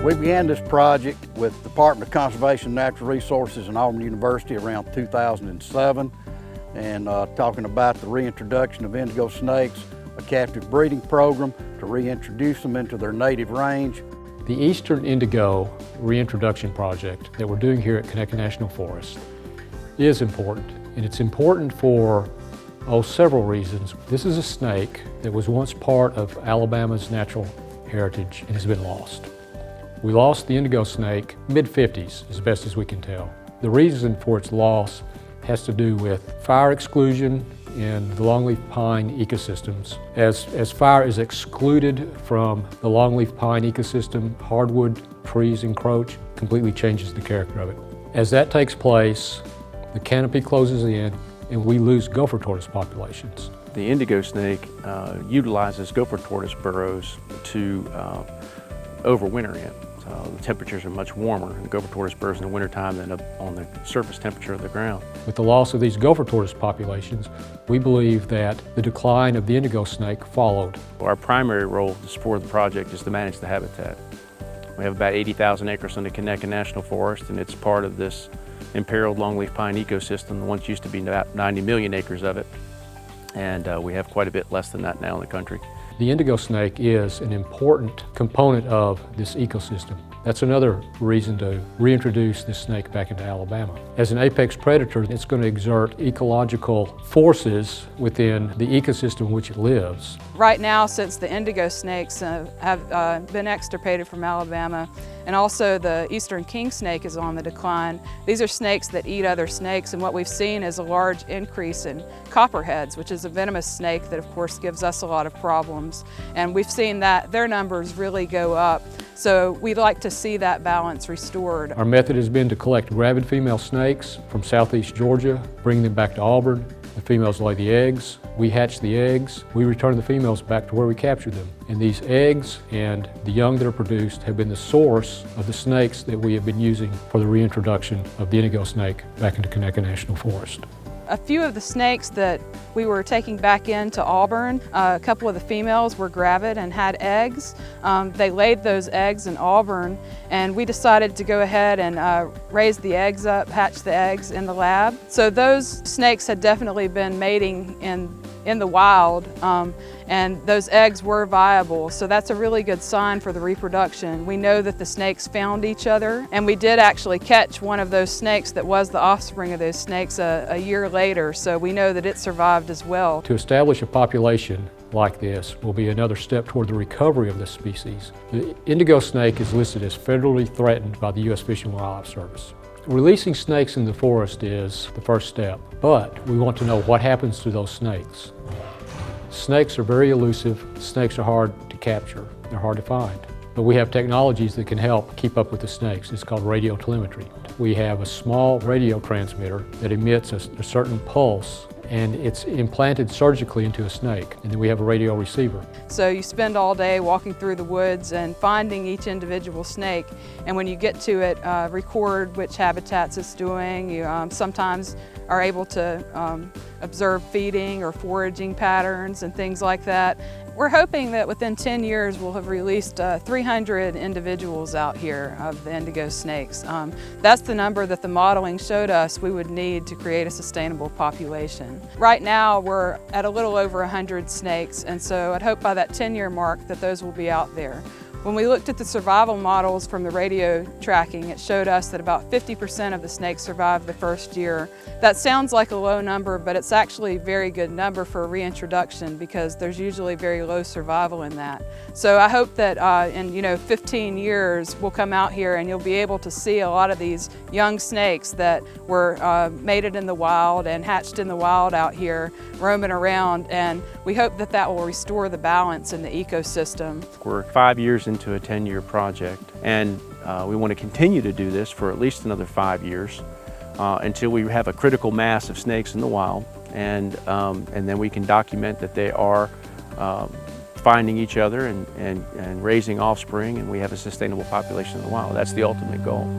We began this project with the Department of Conservation and Natural Resources and Auburn University around 2007, and talking about the reintroduction of indigo snakes, a captive breeding program to reintroduce them into their native range. The Eastern Indigo Reintroduction Project that we're doing here at Conecuh National Forest is important, and it's important for several reasons. This is a snake that was once part of Alabama's natural heritage and has been lost. We lost the indigo snake mid-50s, as best as we can tell. The reason for its loss has to do with fire exclusion in the longleaf pine ecosystems. As fire is excluded from the longleaf pine ecosystem, hardwood trees encroach, completely changes the character of it. As that takes place, the canopy closes in and we lose gopher tortoise populations. The indigo snake utilizes gopher tortoise burrows to overwinter in. The temperatures are much warmer in gopher tortoise burrows in the wintertime than on the surface temperature of the ground. With the loss of these gopher tortoise populations, we believe that the decline of the indigo snake followed. Our primary role for the project is to manage the habitat. We have about 80,000 acres on the Conecuh National Forest, and it's part of this imperiled longleaf pine ecosystem. The once used to be about 90 million acres of it, and we have quite a bit less than that now in the country. The indigo snake is an important component of this ecosystem. That's another reason to reintroduce this snake back into Alabama. As an apex predator, it's going to exert ecological forces within the ecosystem in which it lives. Right now, since the indigo snakes have been extirpated from Alabama, and also the eastern king snake is on the decline, these are snakes that eat other snakes, and what we've seen is a large increase in copperheads, which is a venomous snake that of course gives us a lot of problems. And we've seen that their numbers really go up. So we'd like to see that balance restored. Our method has been to collect rabid female snakes from southeast Georgia, bring them back to Auburn. The females lay the eggs, we hatch the eggs, we return the females back to where we captured them. And these eggs and the young that are produced have been the source of the snakes that we have been using for the reintroduction of the indigo snake back into Conecuh National Forest. A few of the snakes that we were taking back into Auburn, a couple of the females were gravid and had eggs. They laid those eggs in Auburn, and we decided to go ahead and raise the eggs up, hatch the eggs in the lab. So those snakes had definitely been mating in the wild, and those eggs were viable. So that's a really good sign for the reproduction. We know that the snakes found each other, and we did actually catch one of those snakes that was the offspring of those snakes a year later, so we know that it survived as well. To establish a population like this will be another step toward the recovery of this species. The indigo snake is listed as federally threatened by the U.S. Fish and Wildlife Service. Releasing snakes in the forest is the first step, but we want to know what happens to those snakes. Snakes are very elusive. Snakes are hard to capture. They're hard to find. But we have technologies that can help keep up with the snakes. It's called radio telemetry. We have a small radio transmitter that emits a certain pulse, and it's implanted surgically into a snake, and then we have a radio receiver. So you spend all day walking through the woods and finding each individual snake, and when you get to it, record which habitats it's doing. You sometimes are able to observe feeding or foraging patterns and things like that. We're hoping that within 10 years we'll have released 300 individuals out here of the indigo snakes. That's the number that the modeling showed us we would need to create a sustainable population. Right now we're at a little over 100 snakes, and so I'd hope by that 10-year mark that those will be out there. When we looked at the survival models from the radio tracking, it showed us that about 50% of the snakes survived the first year. That sounds like a low number, but it's actually a very good number for a reintroduction because there's usually very low survival in that. So I hope that in 15 years we'll come out here and you'll be able to see a lot of these young snakes that were mated in the wild and hatched in the wild out here roaming around, and we hope that that will restore the balance in the ecosystem. We're 5 years into a 10-year project, and we want to continue to do this for at least another 5 years until we have a critical mass of snakes in the wild, and then we can document that they are finding each other and raising offspring, and we have a sustainable population in the wild. That's the ultimate goal.